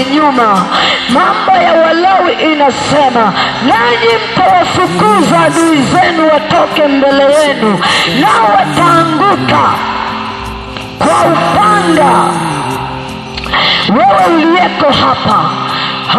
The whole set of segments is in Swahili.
nyuma. Mambo ya Walawi inasema, nanyi mtawafukuza adui zenu watoke mbele yenu, nao wataanguka kwa upanga. Wewe uliyeko hapa,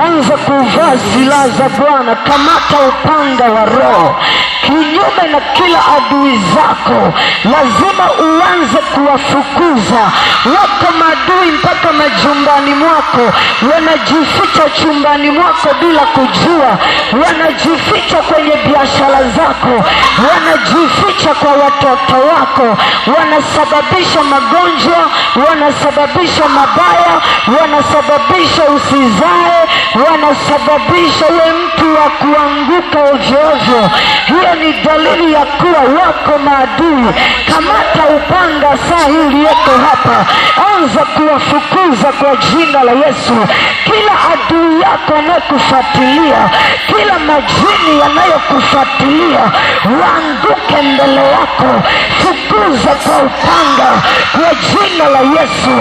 anza kuvaa silaha za Bwana. Kamata upanga wa Roho kinyume na kila adui zako. Lazima uanze kuwafukuza. Wako maadui mpaka majumbani mwako, wanajificha chumbani mwako bila kujua, wanajificha kwenye biashara zako, wanajificha kwa watoto wako, wanasababisha magonjwa, wanasababisha mabaya, wanasababisha usizae, wanasababisha uwe mtu wa kuanguka ovyo ovyo. Hiyo ni dalili ya kuwa wako maadui. Kamata upanga saa hii uliyeko hapa, anza kuwafukuza kwa jina la Yesu. Kila adui yako anayokufuatilia, kila majini yanayokufuatilia, waanguke mbele yako. Fukuza kwa upanga kwa jina la Yesu.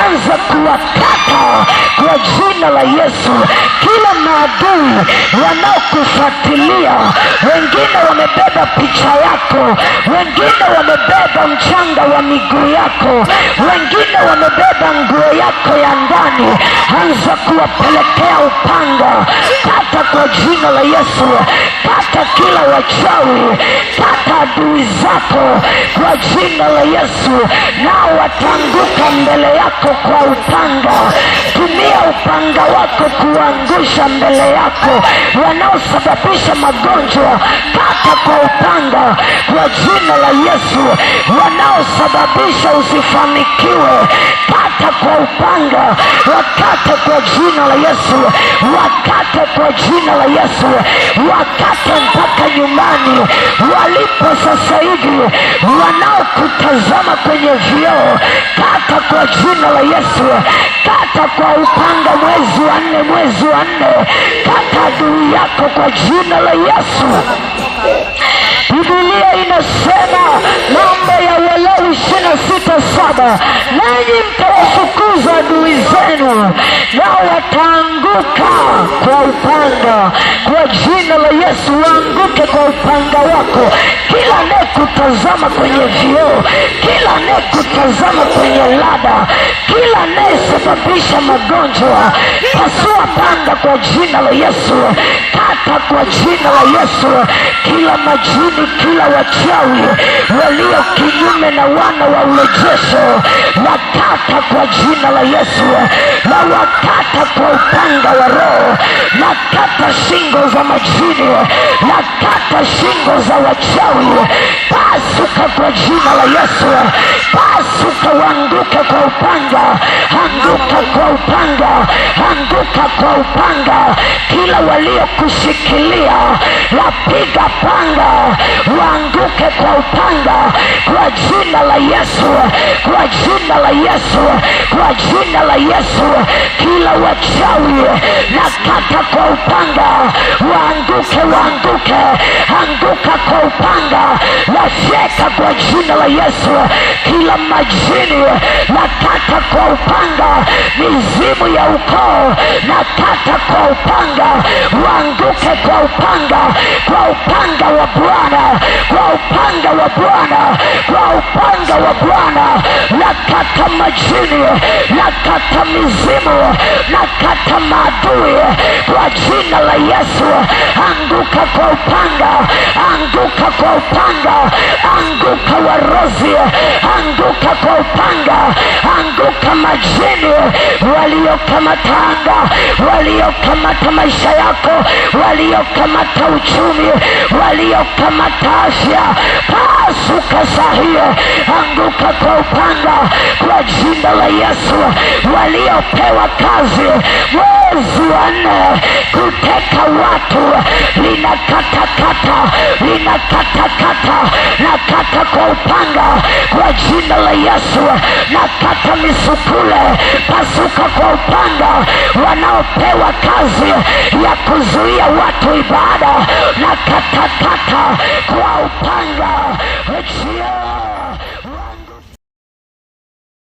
Anza kuwakata kwa jina la Yesu. Kila maadui wanaokufuatilia, wengine wamebeba picha yako, wengine wamebeba mchanga wa miguu yako, wengine wamebeba nguo yako ya ndani, anza kuwapelekea upanga. Kata kwa jina la Yesu. Kata kila wachawi, kata adui zako kwa jina la Yesu, nao wataanguka mbele yako kwa upanga. Tumia upanga wako kuangusha mbele yako wanaosababisha magonjwa. Kata kwa upanga kwa jina la Yesu. Wanaosababisha usifanikiwe, kata kwa upanga. Wakate kwa jina la Yesu. Wakate kwa jina la Yesu. Wakate mpaka nyumbani walipo sasa hivi, wanaokutazama kwenye vioo. Kata kwa jina la Yesu. Kata kwa upanga mwezi wa 4, mwezi wa 4. Kata adui yako kwa jina la Yesu. Biblia inasema, Mambo ya Walawi 26:7, nanyi mtawafukuza adui zenu, nao wataanguka kwa upanga. Kwa jina la Yesu, waanguke kwa upanga wako. Kila anayekutazama kwenye vioo, kila anayekutazama kwenye lada, kila anayesababisha magonjwa, pasua panga kwa jina la Yesu. Kata kwa jina la Yesu. Kila majini, kila wachawi walio kinyume na wana wa urejesho, wakata kwa jina la Yesu. Na wakata kwa upanga wa Roho. Nakata shingo za majini, nakata shingo za wachawi. Pasuka kwa jina la Yesu. Pasuka, waanguke kwa upanga. Anguka kwa upanga. Anguka kwa upanga. Kila walio kushikilia, wapiga panga, waanguke kwa upanga kwa jina la Yesu. Kwa jina la Yesu. Kwa jina la Yesu. Kila wachawi nakata kwa upanga, waanguke, waanguke. Anguka kwa upanga. Wafyeka kwa jina la Yesu. Kila majini nakata kwa upanga. Mizimu ya ukoo nakata kwa upanga. Waanguke kwa upanga. Kwa upanga wa Bwana. Kwa upanga wa Bwana. Kwa upanga wa Bwana. Nakata majini, nakata mizimu, nakata maadui kwa jina la Yesu. Anguka kwa upanga. Anguka kwa upanga. Anguka warozi. Anguka kwa upanga. Anguka majini waliokamata anga, waliokamata maisha yako, waliokamata uchumi, waliokamata afya. Pasuka sahihi. Anguka kwa upanga kwa jina la Yesu. Waliopewa kazi mwezi wa 4 kuteka watu, linakatakata, linakatakata. Nakata kwa upanga kwa jina la Yesu. Nakata misukule. Pasuka kwa upanga. Wanaopewa kazi ya kuzuia watu ibada, nakatakata kwa upanga.